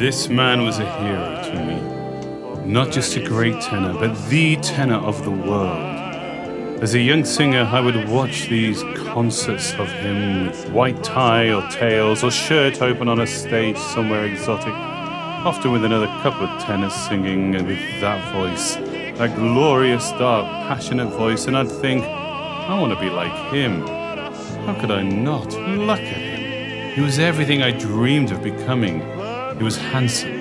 This man was a hero to me. Not just a great tenor, but the tenor of the world. As a young singer, I would watch these concerts of him with white tie or tails or shirt open on a stage somewhere exotic, often with another couple of tenors singing and with that voice, that glorious, dark, passionate voice, and I'd think, I want to be like him. How could I not? Look at him. He was everything I dreamed of becoming. He was handsome,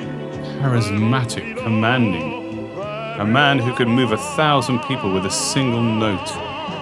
charismatic, commanding. A man who could move 1,000 people with a single note.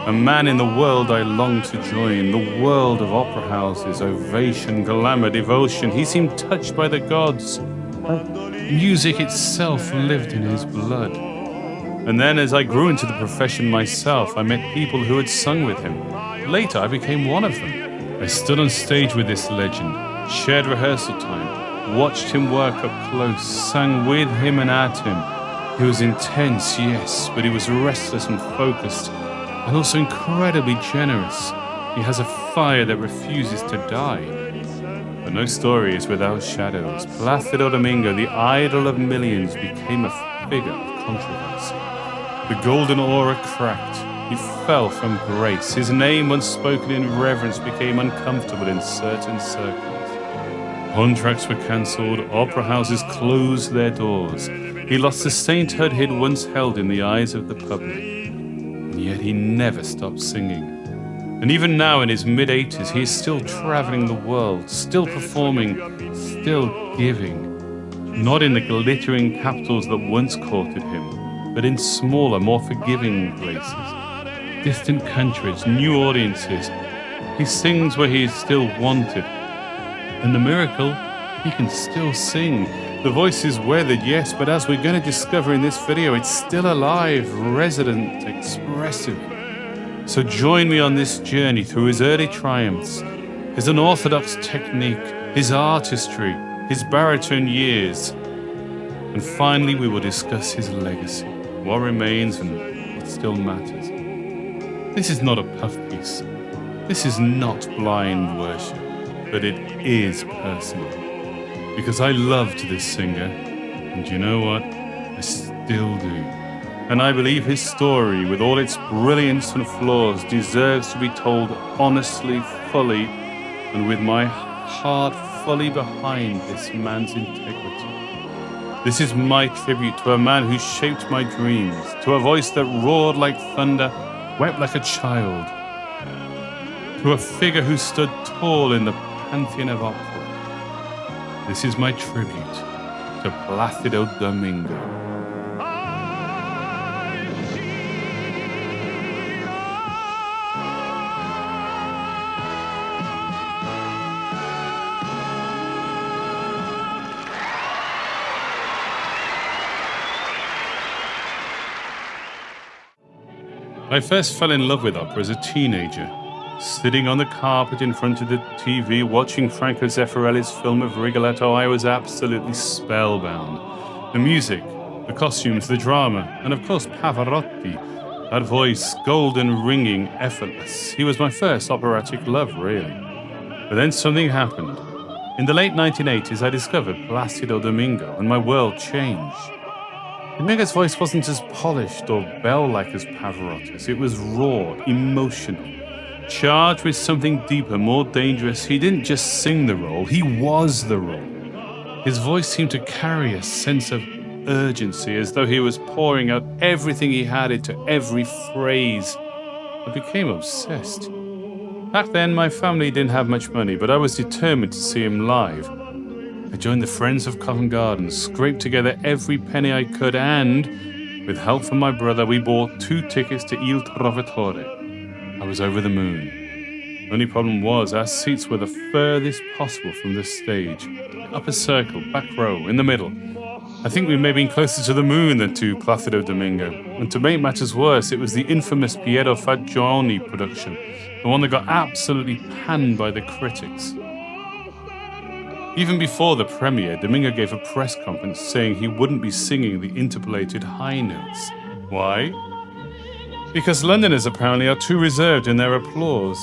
A man in the world I longed to join, the world of opera houses, ovation, glamour, devotion. He seemed touched by the gods. Music itself lived in his blood. And then as I grew into the profession myself, I met people who had sung with him. Later, I became one of them. I stood on stage with this legend, shared rehearsal time, watched him work up close, sang with him and at him. He was intense, yes, but he was restless and focused, and also incredibly generous. He has a fire that refuses to die. But no story is without shadows. Plácido Domingo, the idol of millions, became a figure of controversy. The golden aura cracked. He fell from grace. His name, once spoken in reverence, became uncomfortable in certain circles. Contracts were cancelled. Opera houses closed their doors. He lost the sainthood he'd once held in the eyes of the public. And yet he never stopped singing. And even now in his mid-80s, he is still traveling the world, still performing, still giving. Not in the glittering capitals that once courted him, but in smaller, more forgiving places. Distant countries, new audiences. He sings where he is still wanted. And the miracle, he can still sing. The voice is weathered, yes, but as we're going to discover in this video, it's still alive, resident, expressive. So join me on this journey through his early triumphs, his unorthodox technique, his artistry, his baritone years. And finally, we will discuss his legacy, what remains and what still matters. This is not a puff piece. This is not blind worship, but it is personal. Because I loved this singer, and you know what? I still do. And I believe his story, with all its brilliance and flaws, deserves to be told honestly, fully, and with my heart fully behind this man's integrity. This is my tribute to a man who shaped my dreams, to a voice that roared like thunder, wept like a child, to a figure who stood tall in the pantheon of opera. This is my tribute to Plácido Domingo. I first fell in love with opera as a teenager. Sitting on the carpet in front of the TV, watching Franco Zeffirelli's film of Rigoletto, I was absolutely spellbound. The music, the costumes, the drama, and of course Pavarotti. That voice, golden, ringing, effortless. He was my first operatic love, really. But then something happened. In the late 1980s, I discovered Plácido Domingo, and my world changed. Domingo's voice wasn't as polished or bell-like as Pavarotti's. It was raw, emotional. Charged with something deeper, more dangerous. He didn't just sing the role, he was the role. His voice seemed to carry a sense of urgency, as though he was pouring out everything he had into every phrase. I became obsessed. Back then, my family didn't have much money, but I was determined to see him live. I joined the Friends of Covent Garden, scraped together every penny I could, and, with help from my brother, we bought 2 tickets to Il Trovatore. I was over the moon. Only problem was our seats were the furthest possible from the stage. Upper circle, back row, in the middle. I think we may have been closer to the moon than to Plácido Domingo. And to make matters worse, it was the infamous Piero Fagioni production, the one that got absolutely panned by the critics. Even before the premiere, Domingo gave a press conference saying he wouldn't be singing the interpolated high notes. Why? Because Londoners apparently are too reserved in their applause.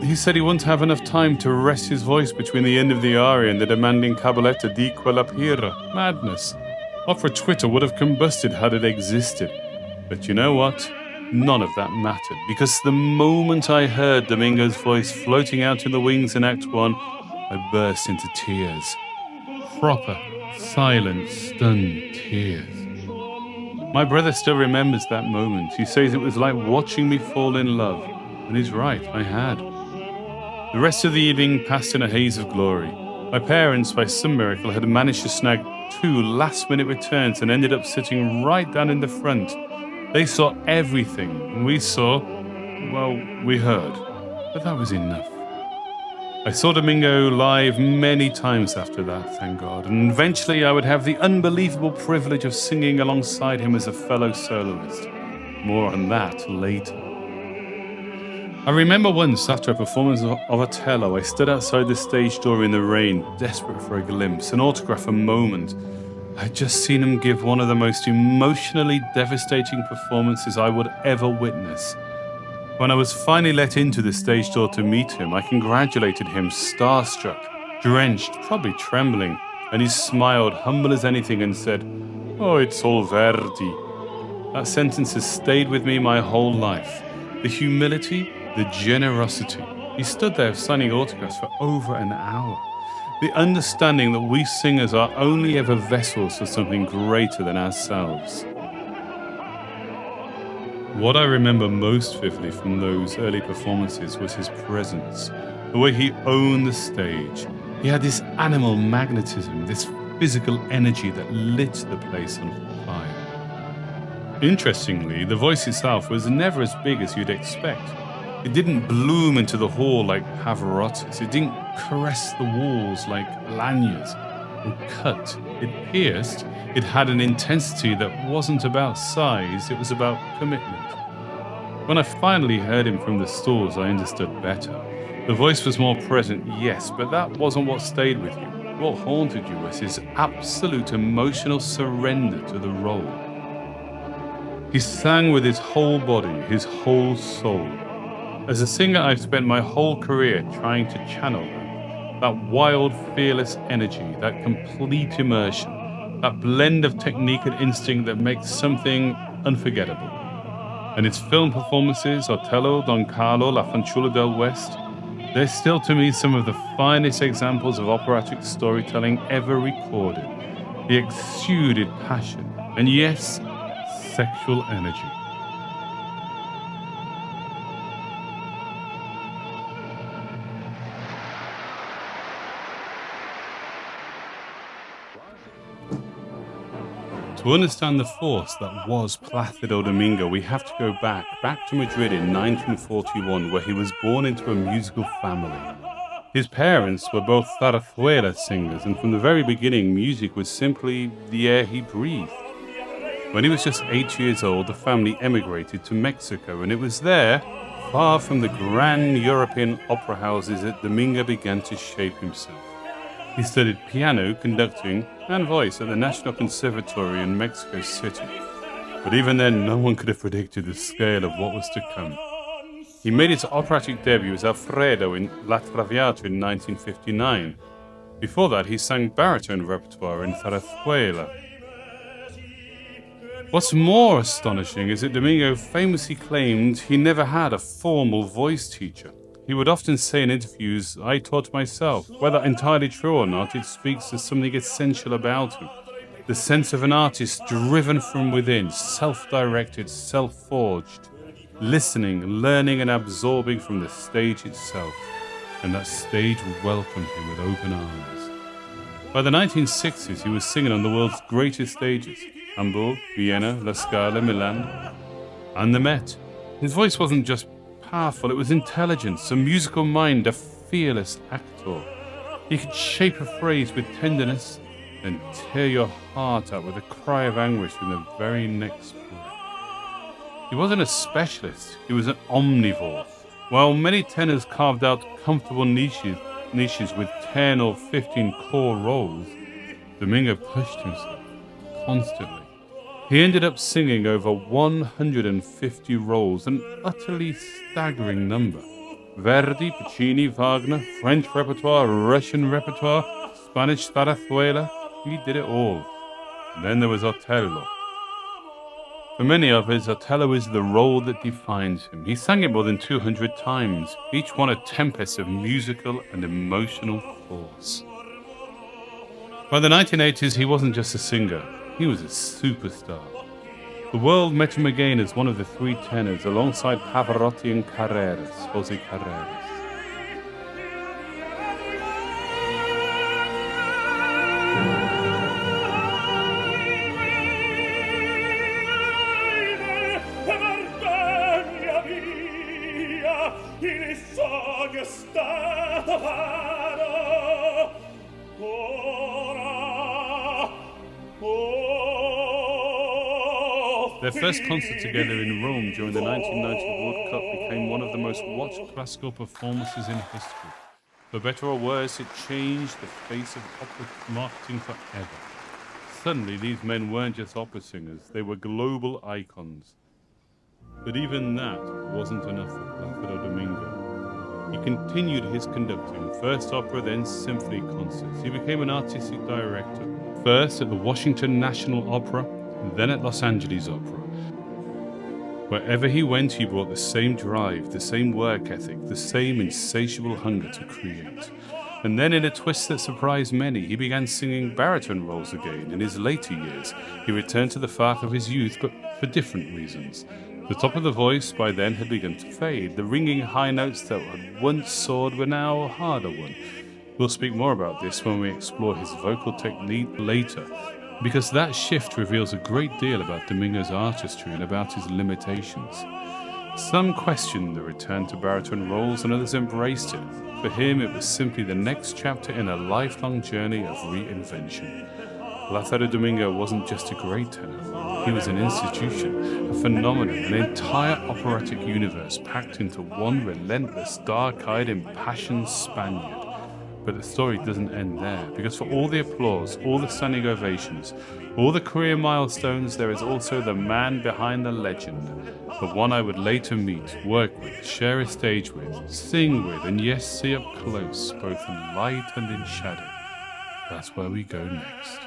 he said he wouldn't have enough time to rest his voice between the end of the aria and the demanding cabaletta di quella pira. Madness. Opera Twitter would have combusted had it existed. But you know what? None of that mattered, because the moment I heard Domingo's voice floating out in the wings in Act 1, I burst into tears. Proper, silent, stunned tears. My brother still remembers that moment. He says it was like watching me fall in love. And he's right, I had. The rest of the evening passed in a haze of glory. My parents, by some miracle, had managed to snag 2 last-minute returns and ended up sitting right down in the front. They saw everything, and we saw, well, we heard. But that was enough. I saw Domingo live many times after that, thank God, and eventually I would have the unbelievable privilege of singing alongside him as a fellow soloist. More on that later. I remember once, after a performance of Othello, I stood outside the stage door in the rain, desperate for a glimpse, an autograph, a moment. I had just seen him give one of the most emotionally devastating performances I would ever witness. When I was finally let into the stage door to meet him, I congratulated him, starstruck, drenched, probably trembling, and he smiled, humble as anything, and said, "Oh, it's all Verdi." That sentence has stayed with me my whole life. The humility, the generosity. He stood there signing autographs for over an hour. The understanding that we singers are only ever vessels for something greater than ourselves. What I remember most vividly from those early performances was his presence, the way he owned the stage. He had this animal magnetism, this physical energy that lit the place on fire. Interestingly, the voice itself was never as big as you'd expect. It didn't bloom into the hall like Pavarotti's. It didn't caress the walls like Lanyas or cut. It pierced. It had an intensity that wasn't about size, it was about commitment. When I finally heard him from the stalls, I understood better. The voice was more present, yes, but that wasn't what stayed with you. What haunted you was his absolute emotional surrender to the role. He sang with his whole body, his whole soul. As a singer, I've spent my whole career trying to channel that wild, fearless energy, that complete immersion, that blend of technique and instinct that makes something unforgettable. And its film performances, Otello, Don Carlo, La Fanciulla del West, they're still to me some of the finest examples of operatic storytelling ever recorded. The exuded passion, and yes, sexual energy. To understand the force that was Plácido Domingo, we have to go back to Madrid in 1941, where he was born into a musical family. His parents were both zarzuela singers, and from the very beginning, music was simply the air he breathed. When he was just 8 years old, the family emigrated to Mexico, and it was there, far from the grand European opera houses, that Domingo began to shape himself. He studied piano, conducting, and voice at the National Conservatory in Mexico City. But even then, no one could have predicted the scale of what was to come. He made his operatic debut as Alfredo in La Traviata in 1959. Before that, he sang baritone repertoire in Zarzuela. What's more astonishing is that Domingo famously claimed he never had a formal voice teacher. He would often say in interviews, "I taught myself." Whether entirely true or not, it speaks to something essential about him. The sense of an artist driven from within, self-directed, self-forged, listening, learning and absorbing from the stage itself. And that stage welcomed him with open arms. By the 1960s, he was singing on the world's greatest stages: Hamburg, Vienna, La Scala, Milan, and the Met. His voice wasn't just powerful, it was intelligence, a musical mind, a fearless actor. He could shape a phrase with tenderness and tear your heart out with a cry of anguish in the very next breath. He wasn't a specialist, he was an omnivore. While many tenors carved out comfortable niches with 10 or 15 core roles, Domingo pushed himself constantly. He ended up singing over 150 roles, an utterly staggering number. Verdi, Puccini, Wagner, French repertoire, Russian repertoire, Spanish zarzuela. He did it all. And then there was Otello. For many of us, Otello is the role that defines him. He sang it more than 200 times, each one a tempest of musical and emotional force. By the 1980s, he wasn't just a singer, he was a superstar. The world met him again as one of the three tenors, alongside Pavarotti and José Carreras. Their first concert together in Rome during the 1990 World Cup became one of the most watched classical performances in history. For better or worse, it changed the face of opera marketing forever. Suddenly, these men weren't just opera singers, they were global icons. But even that wasn't enough for Plácido Domingo. He continued his conducting, first opera, then symphony concerts. He became an artistic director, first at the Washington National Opera, then at Los Angeles Opera. Wherever he went, he brought the same drive, the same work ethic, the same insatiable hunger to create. And then, in a twist that surprised many, he began singing baritone roles again. In his later years, he returned to the path of his youth, but for different reasons. The top of the voice by then had begun to fade. The ringing high notes that had once soared were now harder won. We'll speak more about this when we explore his vocal technique later, because that shift reveals a great deal about Domingo's artistry and about his limitations. Some questioned the return to baritone roles and others embraced it. For him, it was simply the next chapter in a lifelong journey of reinvention. Plácido Domingo wasn't just a great tenor. He was an institution, a phenomenon, an entire operatic universe packed into one relentless, dark-eyed, impassioned Spaniard. But the story doesn't end there, because for all the applause, all the standing ovations, all the career milestones, there is also the man behind the legend, the one I would later meet, work with, share a stage with, sing with, and yes, see up close, both in light and in shadow. That's where we go next.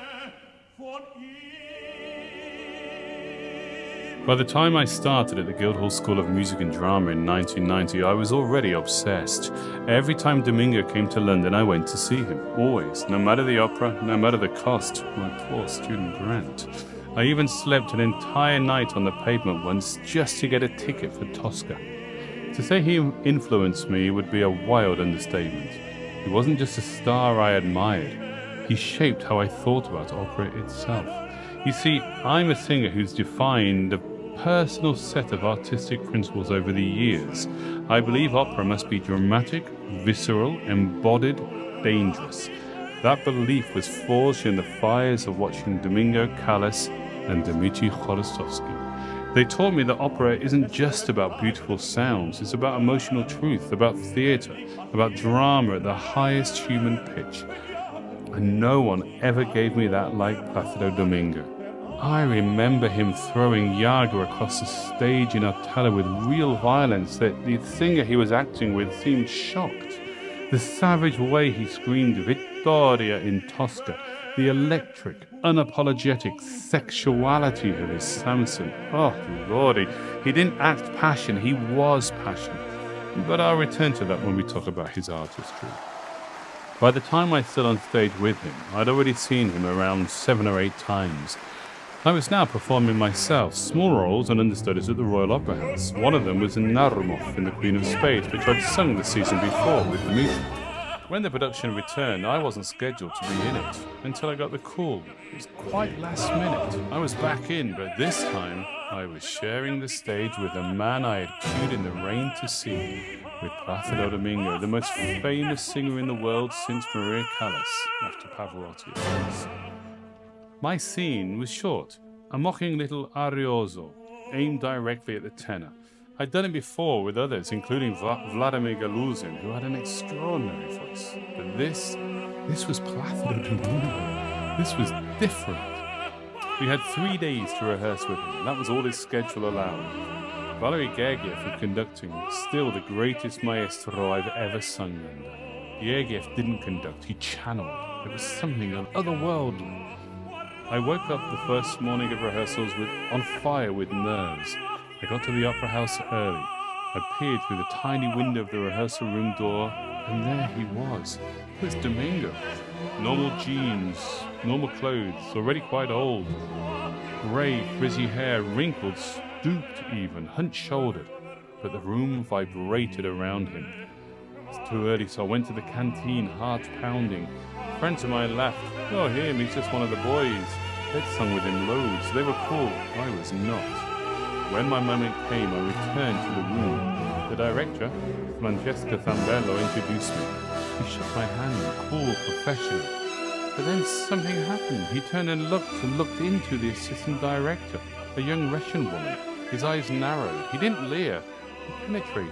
By the time I started at the Guildhall School of Music and Drama in 1990, I was already obsessed. Every time Domingo came to London, I went to see him, always, no matter the opera, no matter the cost. My poor student grant. I even slept an entire night on the pavement once just to get a ticket for Tosca. To say he influenced me would be a wild understatement. He wasn't just a star I admired. He shaped how I thought about opera itself. You see, I'm a singer who's defined a personal set of artistic principles over the years. I believe opera must be dramatic, visceral, embodied, dangerous. That belief was forged in the fires of watching Domingo Callas and Dmitri Chorostovsky. They taught me that opera isn't just about beautiful sounds, it's about emotional truth, about theatre, about drama at the highest human pitch. And no one ever gave me that like Plácido Domingo. I remember him throwing Iago across the stage in Otello with real violence that the singer he was acting with seemed shocked. The savage way he screamed Vittoria in Tosca, the electric, unapologetic sexuality of his Samson. Oh, Lordy, he didn't act passion, he was passion. But I'll return to that when we talk about his artistry. By the time I stood on stage with him, I'd already seen him around 7 or 8 times. I was now performing myself, small roles and understudies at the Royal Opera House. One of them was in Narumoff in The Queen of Spades, which I'd sung the season before with Dmitri. When the production returned, I wasn't scheduled to be in it until I got the call. It was quite last minute. I was back in, but this time I was sharing the stage with a man I had queued in the rain to see, with Plácido Domingo, the most famous singer in the world since Maria Callas, after Pavarotti, of course. My scene was short, a mocking little arioso, aimed directly at the tenor. I'd done it before with others, including Vladimir Galuzin, who had an extraordinary voice. But this was Plácido Domingo. This was different. We had 3 days to rehearse with him, and that was all his schedule allowed. Valery Gergiev for conducting, still the greatest maestro I've ever sung under. Gergiev didn't conduct, he channeled. It was something otherworldly. I woke up the first morning of rehearsals on fire with nerves. I got to the opera house early. I peered through the tiny window of the rehearsal room door, and there he was. It was Domingo. Normal jeans, normal clothes, already quite old. Grey, frizzy hair, wrinkled, stooped even, hunched-shouldered. But the room vibrated around him. It's too early, so I went to the canteen, heart pounding. Friends of mine laughed. Oh, him, he's just one of the boys. They'd sung with him loads. They were cool. I was not. When my moment came, I returned to the room. The director, Francesca Zambello, introduced me. He shook my hand, cool, professional. But then something happened. He turned and looked into the assistant director, a young Russian woman. His eyes narrowed. He didn't leer. He penetrated.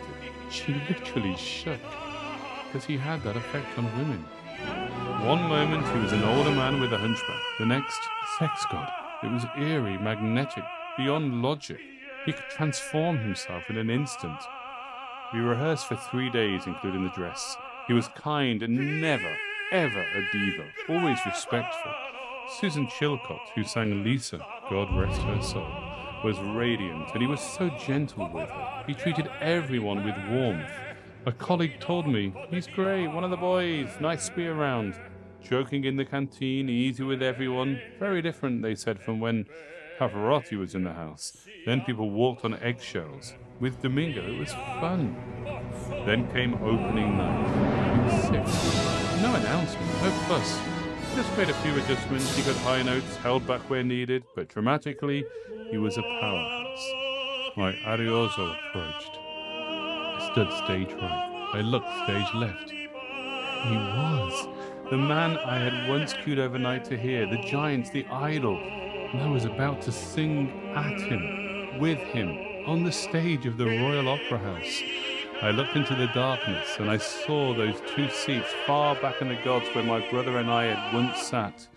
She literally shook. Because he had that effect on women. One moment he was an older man with a hunchback. The next, sex god. It was eerie, magnetic, beyond logic. He could transform himself in an instant. We rehearsed for 3 days, including the dress. He was kind and never, ever a diva, always respectful. Susan Chilcott, who sang Lisa, God rest her soul, was radiant, and he was so gentle with her. He treated everyone with warmth. A colleague told me, he's great, one of the boys, nice to be around. Joking in the canteen, easy with everyone. Very different, they said, from when Pavarotti was in the house. Then people walked on eggshells. With Domingo, it was fun. Then came opening night. He was sick. No announcement, no fuss. Just made a few adjustments. He got high notes, held back where needed, but dramatically, he was a powerhouse. My Arioso approached. I stood stage right. I looked stage left. He was the man I had once queued overnight to hear, the giant, the idol. And I was about to sing at him, with him, on the stage of the Royal Opera House. I looked into the darkness and I saw those 2 seats far back in the gods where my brother and I had once sat.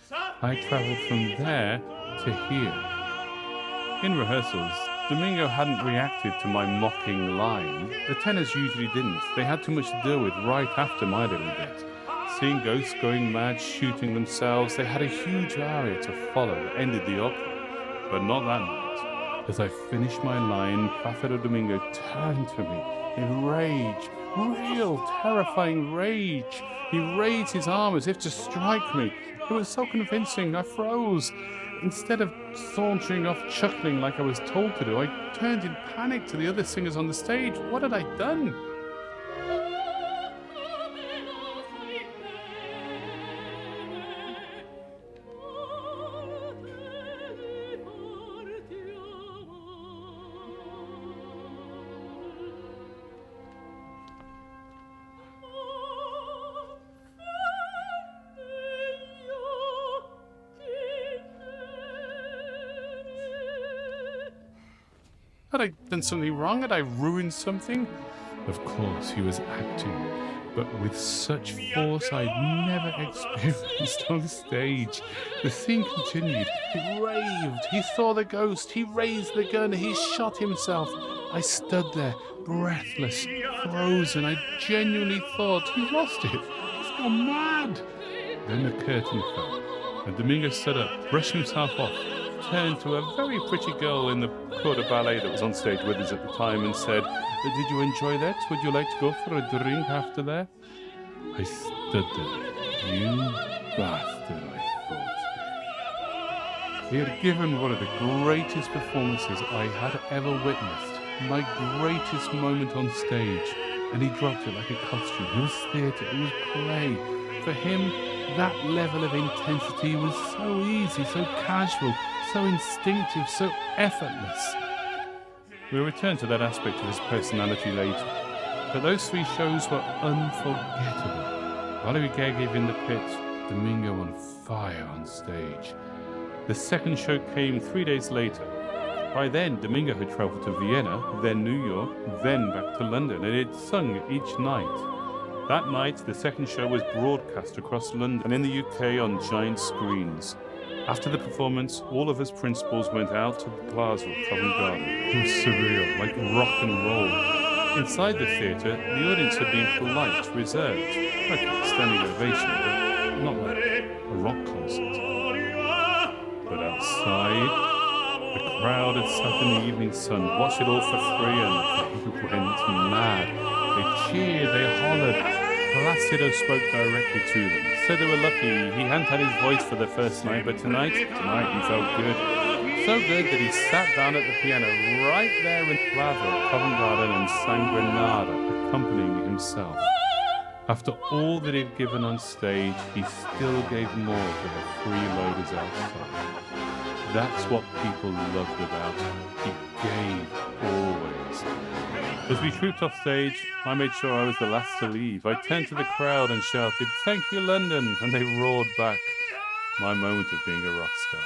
I travelled from there to here. In rehearsals, Domingo hadn't reacted to my mocking line. The tenors usually didn't. They had too much to deal with right after my little bit. Seeing ghosts going mad, shooting themselves, they had a huge aria to follow that ended the opera. But not that night. As I finished my line, Plácido Domingo turned to me in rage, real terrifying rage. He raised his arm as if to strike me. It was so convincing, I froze. Instead of sauntering off chuckling like I was told to do, I turned in panic to the other singers on the stage. What had I done? Had I done something wrong? Had I ruined something? Of course, he was acting, but with such force I'd never experienced on stage. The scene continued. He raved. He saw the ghost. He raised the gun. He shot himself. I stood there, breathless, frozen. I genuinely thought he lost it. He's gone mad. Then the curtain fell, and Domingo stood up, brushed himself off, turned to a very pretty girl in the corps de ballet that was on stage with us at the time and said, "Did you enjoy that? Would you like to go for a drink after that?" I stood there. You bastard, I thought. He had given one of the greatest performances I had ever witnessed, my greatest moment on stage, and he dropped it like a costume. It was theatre, it was play. For him, that level of intensity was so easy, so casual, so instinctive, so effortless. We'll return to that aspect of his personality later, but those 3 shows were unforgettable. Valery Gergiev in the pit, Domingo on fire on stage. The second show came 3 days later. By then, Domingo had travelled to Vienna, then New York, then back to London, and he'd sung each night. That night, the second show was broadcast across London and in the UK on giant screens. After the performance, all of us principals went out to the plaza of Covent Garden. It was surreal, like rock and roll. Inside the theatre, the audience had been polite, reserved, like a standing ovation, but not like a rock concert. But outside, the crowd had sat in the evening sun, watched it all for free, and they went mad. They cheered, they hollered. Placido spoke directly to them. Said they were lucky. He hadn't had his voice for the first night, but tonight he felt good. So good that he sat down at the piano right there in the plaza at Covent Garden and sang Granada, accompanying himself. After all that he'd given on stage, he still gave more to the freeloaders outside. That's what people loved about him. He gave always. As we trooped off stage, I made sure I was the last to leave. I turned to the crowd and shouted, "Thank you, London," and they roared back. My moment of being a rock star.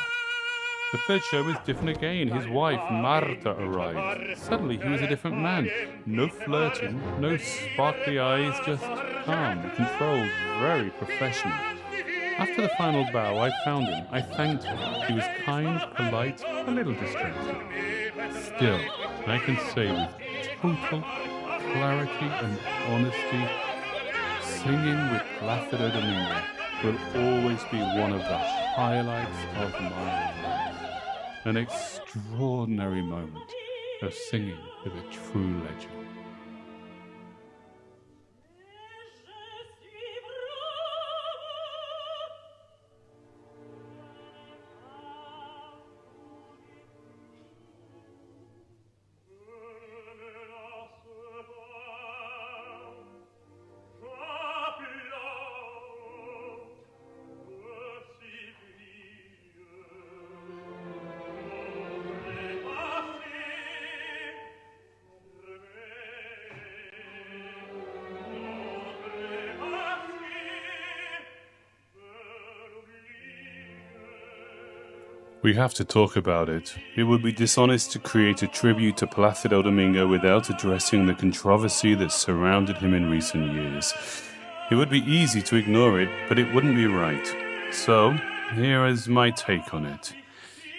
The third show was different again. His wife, Marta, arrived. Suddenly, he was a different man. No flirting, no sparkly eyes, just calm, controlled, very professional. After the final bow, I found him. I thanked him. He was kind, polite, a little distracted. Still, I can say with total clarity and honesty, singing with Plácido Domingo will always be one of the highlights of my life. An extraordinary moment of singing with a true legend. We have to talk about it. It would be dishonest to create a tribute to Plácido Domingo without addressing the controversy that surrounded him in recent years. It would be easy to ignore it, but it wouldn't be right. So, here is my take on it.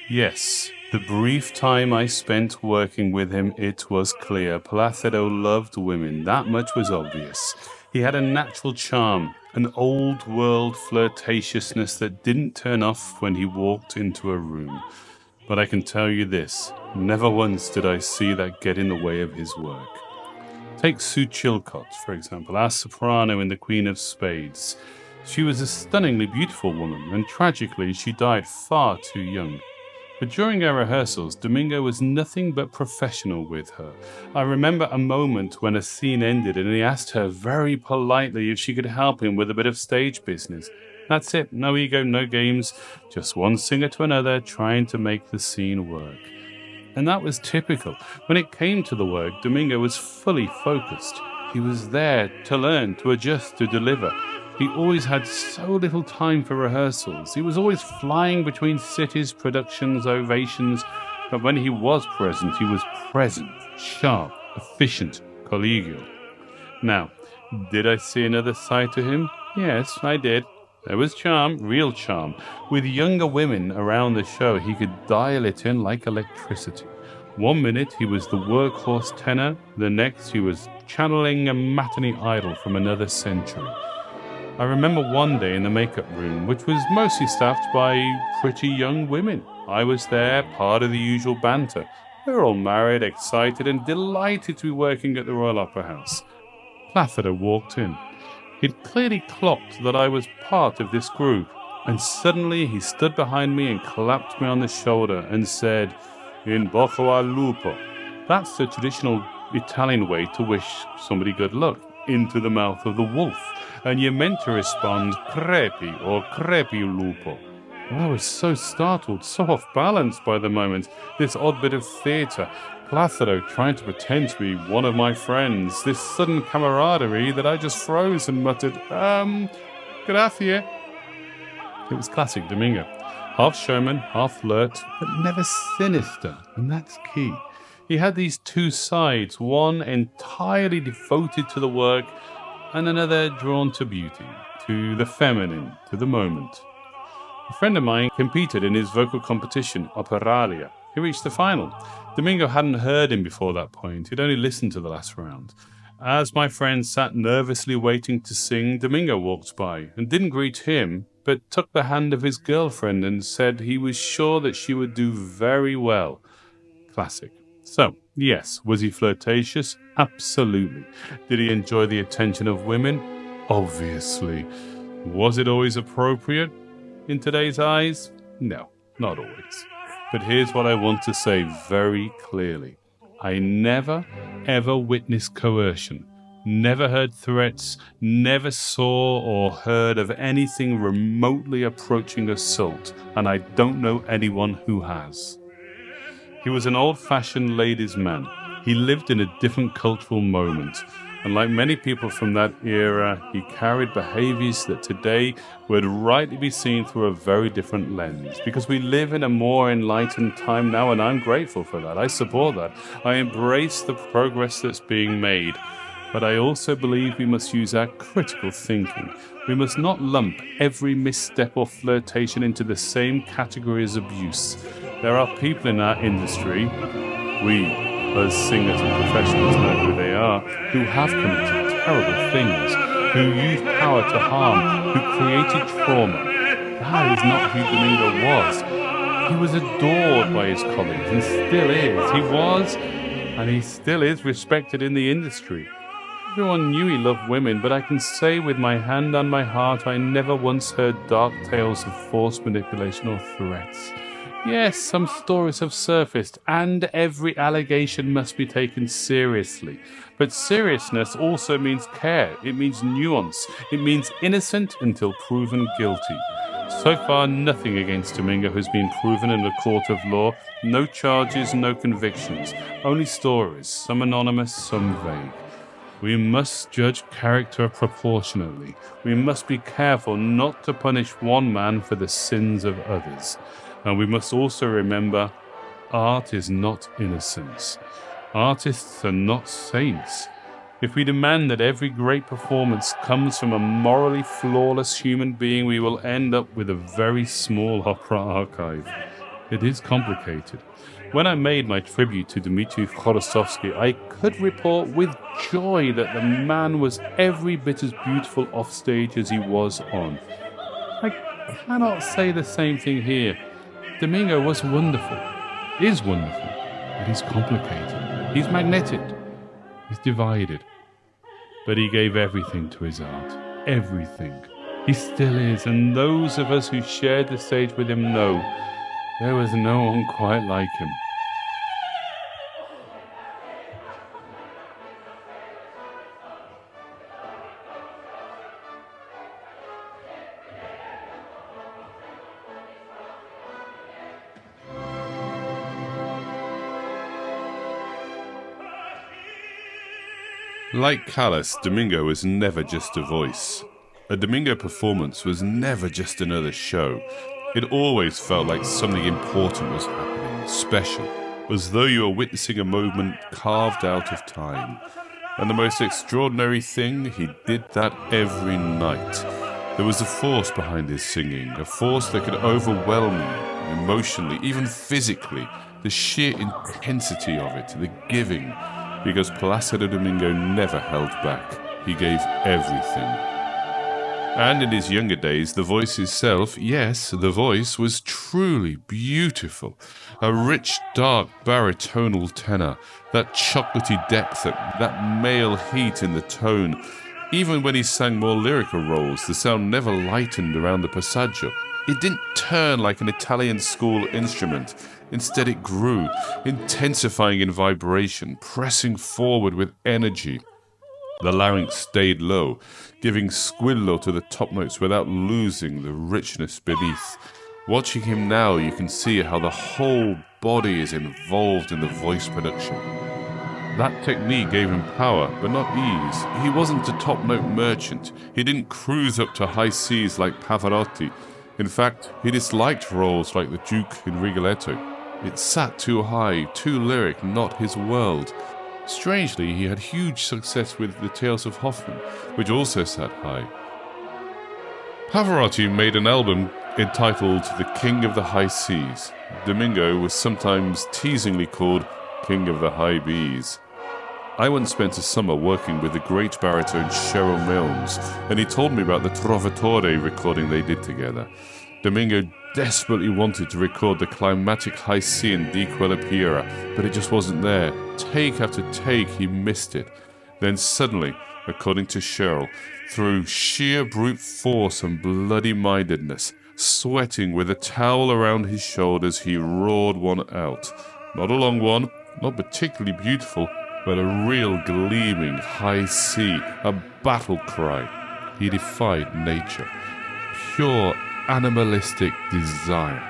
Yes, the brief time I spent working with him, it was clear. Placido loved women. That much was obvious. He had a natural charm, an old-world flirtatiousness that didn't turn off when he walked into a room. But I can tell you this, never once did I see that get in the way of his work. Take Sue Chilcott, for example, our soprano in The Queen of Spades. She was a stunningly beautiful woman, and tragically she died far too young. But during our rehearsals, Domingo was nothing but professional with her. I remember a moment when a scene ended and he asked her very politely if she could help him with a bit of stage business. That's it, no ego, no games, just one singer to another trying to make the scene work. And that was typical. When it came to the work, Domingo was fully focused. He was there to learn, to adjust, to deliver. He always had so little time for rehearsals. He was always flying between cities, productions, ovations. But when he was present, sharp, efficient, collegial. Now, did I see another side to him? Yes, I did. There was charm, real charm. With younger women around the show, he could dial it in like electricity. 1 minute he was the workhorse tenor, the next he was channeling a matinee idol from another century. I remember one day in the makeup room, which was mostly staffed by pretty young women. I was there, part of the usual banter. They were all married, excited, and delighted to be working at the Royal Opera House. Placido walked in. He'd clearly clocked that I was part of this group, and suddenly he stood behind me and clapped me on the shoulder and said, "In bocca al lupo." That's the traditional Italian way to wish somebody good luck, into the mouth of the wolf. And you're meant to respond, "Crepi" or "Crepi lupo." I was so startled, so off balance by the moment, this odd bit of theatre, Placido trying to pretend to be one of my friends, this sudden camaraderie that I just froze and muttered, grazie. It was classic Domingo. Half showman, half flirt, but never sinister, and that's key. He had these two sides, one entirely devoted to the work, and another drawn to beauty, to the feminine, to the moment. A friend of mine competed in his vocal competition, Operalia. He reached the final. Domingo hadn't heard him before that point. He'd only listened to the last round. As my friend sat nervously waiting to sing, Domingo walked by and didn't greet him, but took the hand of his girlfriend and said he was sure that she would do very well. Classic. So, yes, was he flirtatious? Absolutely. Did he enjoy the attention of women? Obviously. Was it always appropriate? In today's eyes? No, not always. But here's what I want to say very clearly. I never, ever witnessed coercion, never heard threats, never saw or heard of anything remotely approaching assault, and I don't know anyone who has. He was an old-fashioned ladies' man. He lived in a different cultural moment. And like many people from that era, he carried behaviors that today would rightly be seen through a very different lens. Because we live in a more enlightened time now, and I'm grateful for that. I support that. I embrace the progress that's being made. But I also believe we must use our critical thinking. We must not lump every misstep or flirtation into the same category as abuse. There are people in our industry, we as singers and professionals know who they are, who have committed terrible things, who used power to harm, who created trauma. That is not who Domingo was. He was adored by his colleagues and still is. He was, and he still is, respected in the industry. Everyone knew he loved women, but I can say with my hand on my heart I never once heard dark tales of forced manipulation or threats. Yes, some stories have surfaced, and every allegation must be taken seriously. But seriousness also means care, it means nuance, it means innocent until proven guilty. So far, nothing against Domingo has been proven in a court of law. No charges, no convictions. Only stories, some anonymous, some vague. We must judge character proportionately. We must be careful not to punish one man for the sins of others. And we must also remember, art is not innocence. Artists are not saints. If we demand that every great performance comes from a morally flawless human being, we will end up with a very small opera archive. It is complicated. When I made my tribute to Dmitri Khorostovsky, I could report with joy that the man was every bit as beautiful offstage as he was on. I cannot say the same thing here. Domingo was wonderful, is wonderful, but he's complicated. He's magnetic. He's divided. But he gave everything to his art. Everything. He still is, and those of us who shared the stage with him know there was no one quite like him. Like Callas, Domingo was never just a voice. A Domingo performance was never just another show. It always felt like something important was happening, special, as though you were witnessing a moment carved out of time. And the most extraordinary thing, he did that every night. There was a force behind his singing, a force that could overwhelm you, emotionally, even physically. The sheer intensity of it, the giving. Because Plácido Domingo never held back. He gave everything. And in his younger days, the voice itself, yes, the voice was truly beautiful. A rich, dark, baritonal tenor, that chocolatey depth, that male heat in the tone. Even when he sang more lyrical roles, the sound never lightened around the passaggio. It didn't turn like an Italian school instrument. Instead it grew, intensifying in vibration, pressing forward with energy. The larynx stayed low, giving squillo to the top notes without losing the richness beneath. Watching him now, you can see how the whole body is involved in the voice production. That technique gave him power, but not ease. He wasn't a top-note merchant. He didn't cruise up to high C's like Pavarotti. In fact, he disliked roles like the Duke in Rigoletto. It sat too high, too lyric, not his world. Strangely, he had huge success with The Tales of Hoffmann, which also sat high. Pavarotti made an album entitled The King of the High Seas. Domingo was sometimes teasingly called King of the High B's. I once spent a summer working with the great baritone Cheryl Milnes, and he told me about the Trovatore recording they did together. Domingo desperately wanted to record the climatic high C in Di Quella Piera, but it just wasn't there. Take after take, he missed it. Then suddenly, according to Cheryl, through sheer brute force and bloody-mindedness, sweating with a towel around his shoulders, he roared one out. Not a long one, not particularly beautiful, but a real gleaming high C, a battle cry. He defied nature. Pure animalistic desire.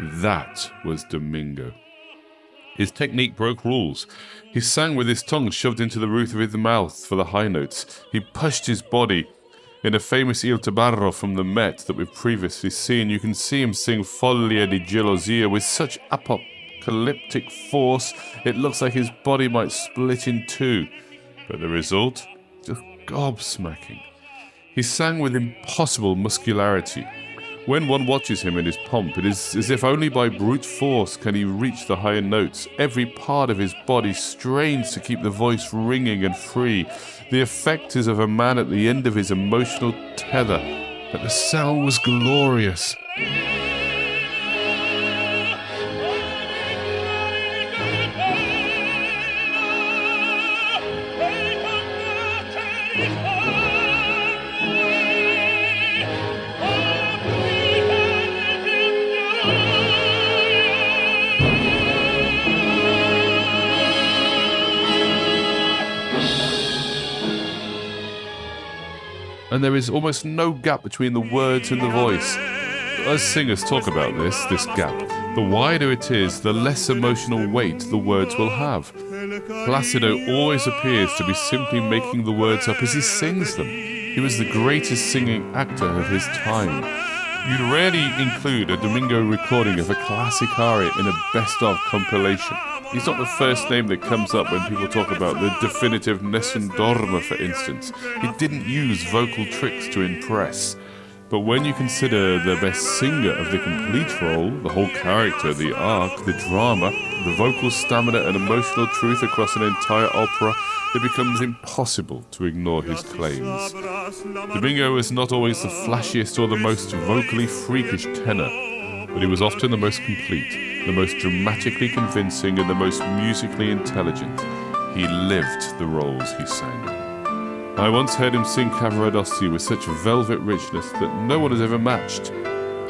That was Domingo. His technique broke rules. He sang with his tongue shoved into the roof of his mouth for the high notes. He pushed his body. In a famous Il Tabarro from the Met that we've previously seen, you can see him sing Foglia di Gelosia with such apocalyptic force, it looks like his body might split in two. But the result? Just gobsmacking. He sang with impossible muscularity. When one watches him in his pomp, it is as if only by brute force can he reach the higher notes. Every part of his body strains to keep the voice ringing and free. The effect is of a man at the end of his emotional tether. But the sound was glorious. And there is almost no gap between the words and the voice. As singers talk about this gap, the wider it is, the less emotional weight the words will have. Placido always appears to be simply making the words up as he sings them. He was the greatest singing actor of his time. You'd rarely include a Domingo recording of a classic aria in a best-of compilation. He's not the first name that comes up when people talk about the definitive Nessun Dorma, for instance. He didn't use vocal tricks to impress. But when you consider the best singer of the complete role, the whole character, the arc, the drama, the vocal stamina and emotional truth across an entire opera, it becomes impossible to ignore his claims. Domingo was not always the flashiest or the most vocally freakish tenor, but he was often the most complete, the most dramatically convincing and the most musically intelligent. He lived the roles he sang. I once heard him sing Cavaradossi with such velvet richness that no one has ever matched.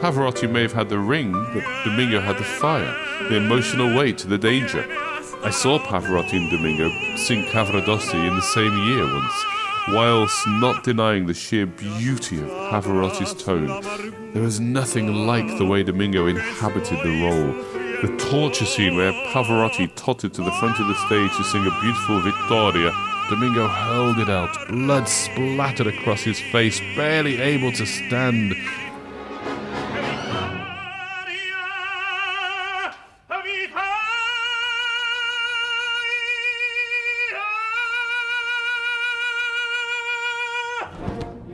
Pavarotti may have had the ring, but Domingo had the fire, the emotional weight, the danger. I saw Pavarotti and Domingo sing Cavaradossi in the same year once, whilst not denying the sheer beauty of Pavarotti's tone. There was nothing like the way Domingo inhabited the role. The torture scene where Pavarotti tottered to the front of the stage to sing a beautiful Vittoria, Domingo hurled it out, blood splattered across his face, barely able to stand.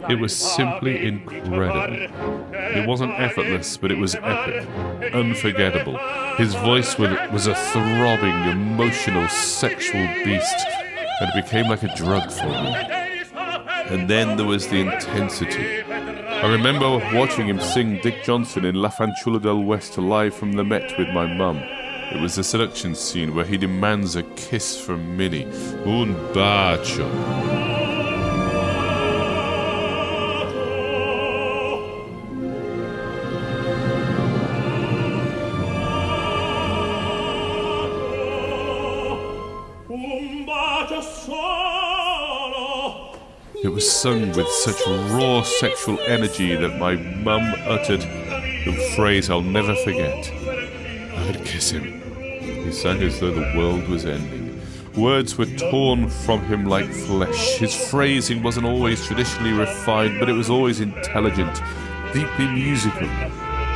It was simply incredible. It wasn't effortless, but it was epic, unforgettable. His voice was a throbbing, emotional, sexual beast, and it became like a drug for me. And then there was the intensity. I remember watching him sing Dick Johnson in La Fanciulla del West live from the Met with my mum. It was the seduction scene where he demands a kiss from Minnie. Un bacio. It was sung with such raw sexual energy that my mum uttered the phrase I'll never forget. I would kiss him. He sang as though the world was ending. Words were torn from him like flesh. His phrasing wasn't always traditionally refined, but it was always intelligent, deeply musical.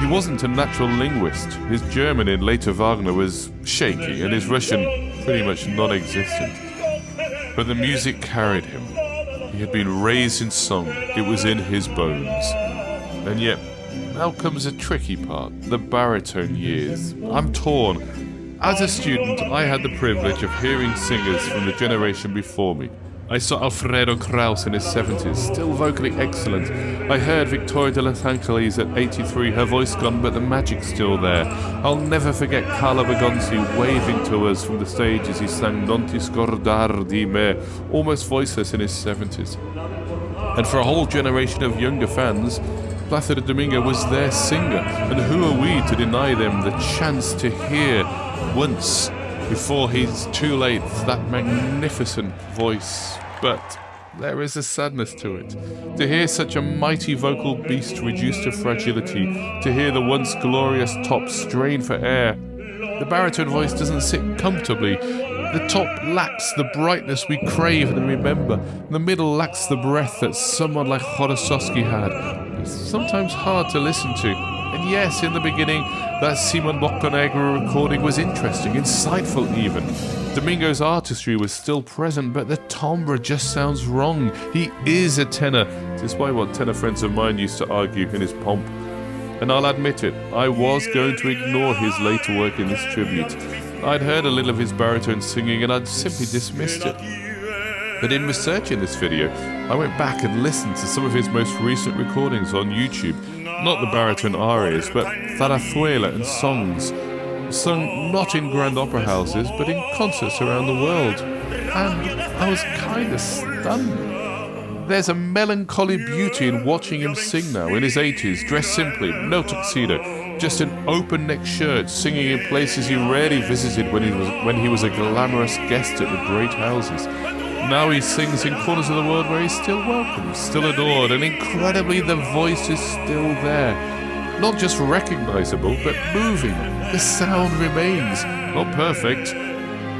He wasn't a natural linguist. His German in later Wagner was shaky, and his Russian pretty much non-existent. But the music carried him. He had been raised in song. It was in his bones. And yet, Now comes a tricky part, the baritone years. I'm torn. As a student, I had the privilege of hearing singers from the generation before me. I saw Alfredo Kraus in his 70s, still vocally excellent. I heard Victoria de los Angeles at 83, her voice gone, but the magic's still there. I'll never forget Carlo Bergonzi waving to us from the stage as he sang Non ti scordar di me, almost voiceless in his 70s. And for a whole generation of younger fans, Plácido Domingo was their singer, and who are we to deny them the chance to hear once before he's too late that magnificent voice. But there is a sadness to it. To hear such a mighty vocal beast reduced to fragility, to hear the once glorious top strain for air, the baritone voice doesn't sit comfortably. The top lacks the brightness we crave and remember. The middle lacks the breath that someone like Chodosowski had. It's sometimes hard to listen to. And yes, in the beginning, that Simon Boccanegra recording was interesting, insightful even. Domingo's artistry was still present, but the timbre just sounds wrong. He is a tenor, despite what tenor friends of mine used to argue in his pomp. And I'll admit it, I was going to ignore his later work in this tribute. I'd heard a little of his baritone singing and I'd simply dismissed it. But in researching this video, I went back and listened to some of his most recent recordings on YouTube. Not the baritone arias, but zarzuela and songs, sung not in grand opera houses, but in concerts around the world. And I was kind of stunned. There's a melancholy beauty in watching him sing now, in his 80s, dressed simply, no tuxedo, just an open-neck shirt, singing in places he rarely visited when he was a glamorous guest at the great houses. Now he sings in corners of the world where he's still welcome, still adored, and incredibly the voice is still there. Not just recognizable, but moving. The sound remains. Not perfect,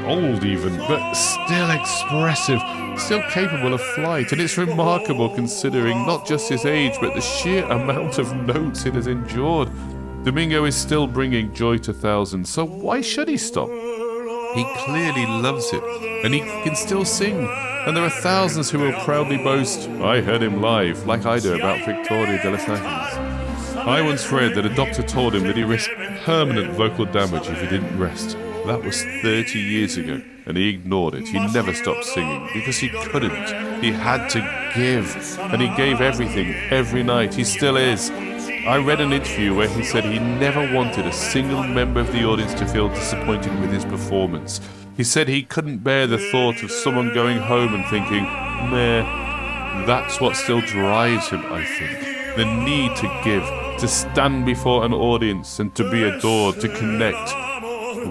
old even, but still expressive, still capable of flight. And it's remarkable considering not just his age, but the sheer amount of notes it has endured. Domingo is still bringing joy to thousands, so why should he stop? He clearly loves it, and he can still sing. And there are thousands who will proudly boast, I heard him live, like I do about Victoria de los Angeles. I once read that a doctor told him that he risked permanent vocal damage if he didn't rest. That was 30 years ago, and he ignored it. He never stopped singing, because he couldn't. He had to give, and he gave everything, every night. He still is. I read an interview where he said he never wanted a single member of the audience to feel disappointed with his performance. He said he couldn't bear the thought of someone going home and thinking, meh. That's what still drives him, I think. The need to give, to stand before an audience and to be adored, to connect.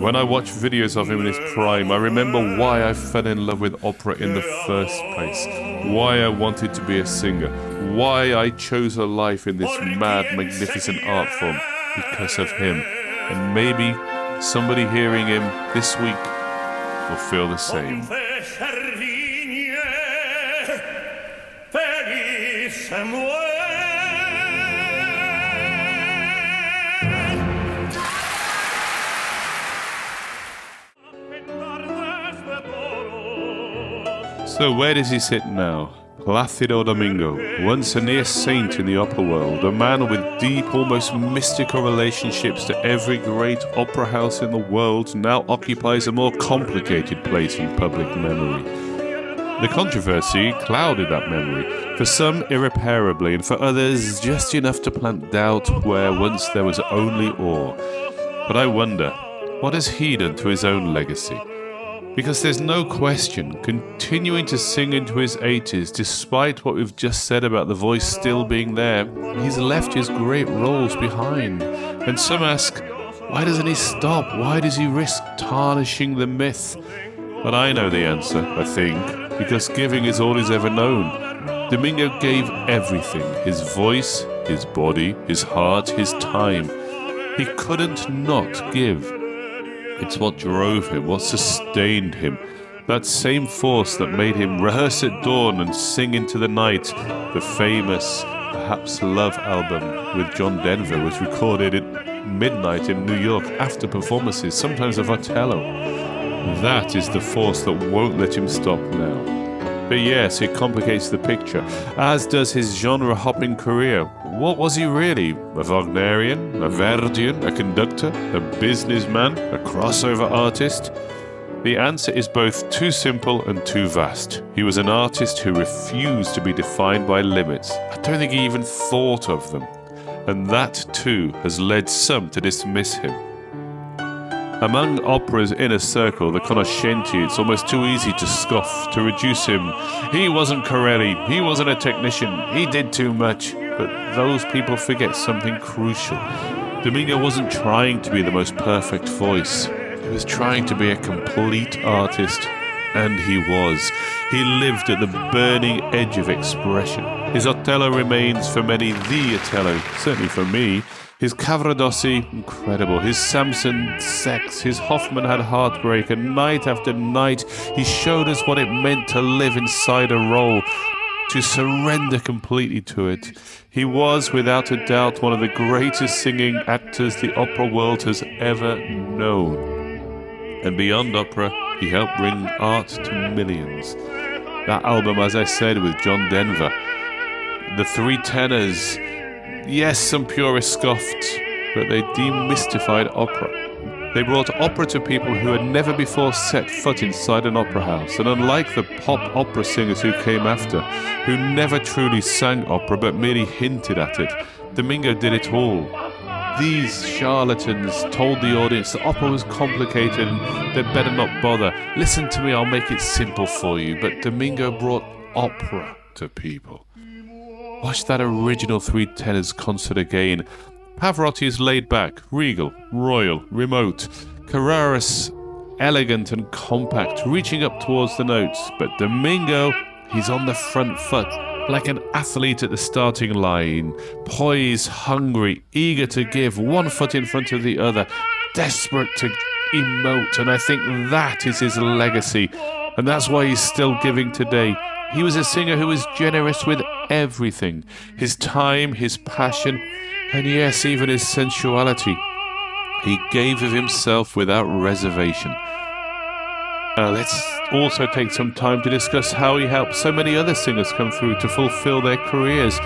When I watch videos of him in his prime, I remember why I fell in love with opera in the first place, why I wanted to be a singer, why I chose a life in this mad, magnificent art form, because of him. And maybe somebody hearing him this week will feel the same. So where does he sit now? Plácido Domingo, once a near saint in the opera world, a man with deep, almost mystical relationships to every great opera house in the world, now occupies a more complicated place in public memory. The controversy clouded that memory, for some irreparably, and for others just enough to plant doubt where once there was only awe. But I wonder, what has he done to his own legacy? Because there's no question, continuing to sing into his 80s, despite what we've just said about the voice still being there, he's left his great roles behind. And some ask, why doesn't he stop? Why does he risk tarnishing the myth? But I know the answer, I think, because giving is all he's ever known. Domingo gave everything, his voice, his body, his heart, his time. He couldn't not give. It's what drove him, what sustained him. That same force that made him rehearse at dawn and sing into the night. The famous, perhaps Love album with John Denver was recorded at midnight in New York after performances, sometimes of Otello. That is the force that won't let him stop now. But yes, it complicates the picture, as does his genre-hopping career. What was he really? A Wagnerian? A Verdian? A conductor? A businessman? A crossover artist? The answer is both too simple and too vast. He was an artist who refused to be defined by limits. I don't think he even thought of them. And that, too, has led some to dismiss him. Among opera's inner circle, the conoscenti, it's almost too easy to scoff, to reduce him. He wasn't Corelli, he wasn't a technician, he did too much. But those people forget something crucial. Domingo wasn't trying to be the most perfect voice. He was trying to be a complete artist, and he was. He lived at the burning edge of expression. His Otello remains for many the Otello, certainly for me. His Cavaradossi, incredible. His Samson, sex. His Hoffman had heartbreak, and night after night he showed us what it meant to live inside a role, to surrender completely to it. He was, without a doubt, one of the greatest singing actors the opera world has ever known. And beyond opera, he helped bring art to millions. That album, as I said, with John Denver. The three tenors. Yes, some purists scoffed, but they demystified opera. They brought opera to people who had never before set foot inside an opera house. And unlike the pop opera singers who came after, who never truly sang opera but merely hinted at it, Domingo did it all. These charlatans told the audience that opera was complicated and they'd better not bother. Listen to me, I'll make it simple for you. But Domingo brought opera to people. Watch that original three tenors concert again. Pavarotti is laid back, regal, royal, remote. Carreras, elegant and compact, reaching up towards the notes. But Domingo, he's on the front foot, like an athlete at the starting line, poised, hungry, eager to give, one foot in front of the other, desperate to emote. And I think that is his legacy, and that's why he's still giving today. He was a singer who was generous with everything, his time, his passion, and yes, even his sensuality. He gave of himself without reservation. Let's also take some time to discuss how he helped so many other singers come through to fulfill their careers,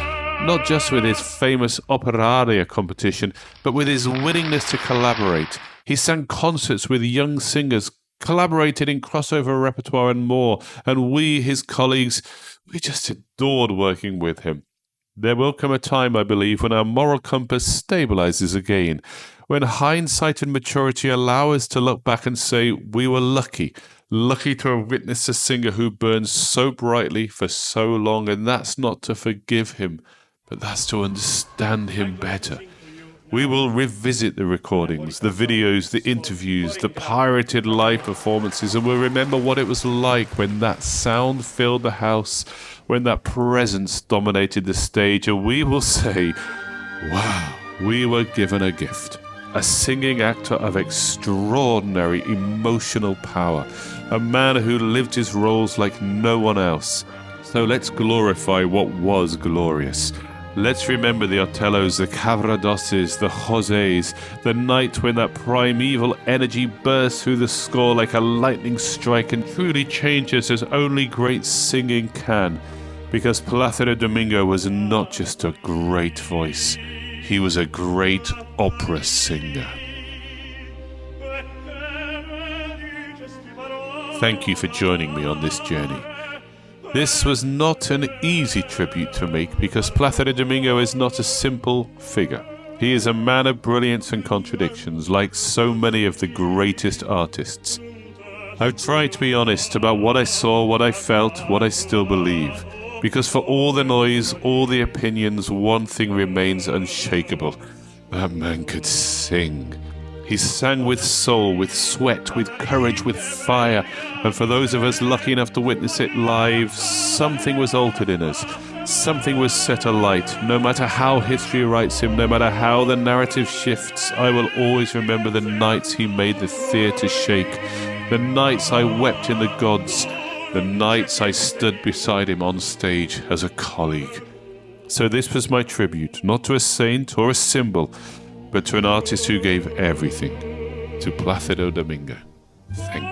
not just with his famous operaria competition, but with his willingness to collaborate. He sang concerts with young singers, collaborated in crossover repertoire and more, and we, his colleagues, we just adored working with him. There will come a time, I believe, when our moral compass stabilizes again, when hindsight and maturity allow us to look back and say we were lucky to have witnessed a singer who burned so brightly for so long, and that's not to forgive him, but that's to understand him better. We will revisit the recordings, the videos, the interviews, the pirated live performances, and we'll remember what it was like when that sound filled the house, when that presence dominated the stage, and we will say, wow, we were given a gift. A singing actor of extraordinary emotional power, a man who lived his roles like no one else. So let's glorify what was glorious. Let's remember the Otellos, the Cavaradossis, the Josés, the night when that primeval energy burst through the score like a lightning strike and truly changes as only great singing can. Because Plácido Domingo was not just a great voice, he was a great opera singer. Thank you for joining me on this journey. This was not an easy tribute to make because Plácido Domingo is not a simple figure. He is a man of brilliance and contradictions, like so many of the greatest artists. I've tried to be honest about what I saw, what I felt, what I still believe. Because for all the noise, all the opinions, one thing remains unshakable. That man could sing. He sang with soul, with sweat, with courage, with fire. And for those of us lucky enough to witness it live, something was altered in us. Something was set alight. No matter how history writes him, no matter how the narrative shifts, I will always remember the nights he made the theatre shake. The nights I wept in the gods. The nights I stood beside him on stage as a colleague. So this was my tribute, not to a saint or a symbol, but to an artist who gave everything, to Plácido Domingo. Thank you.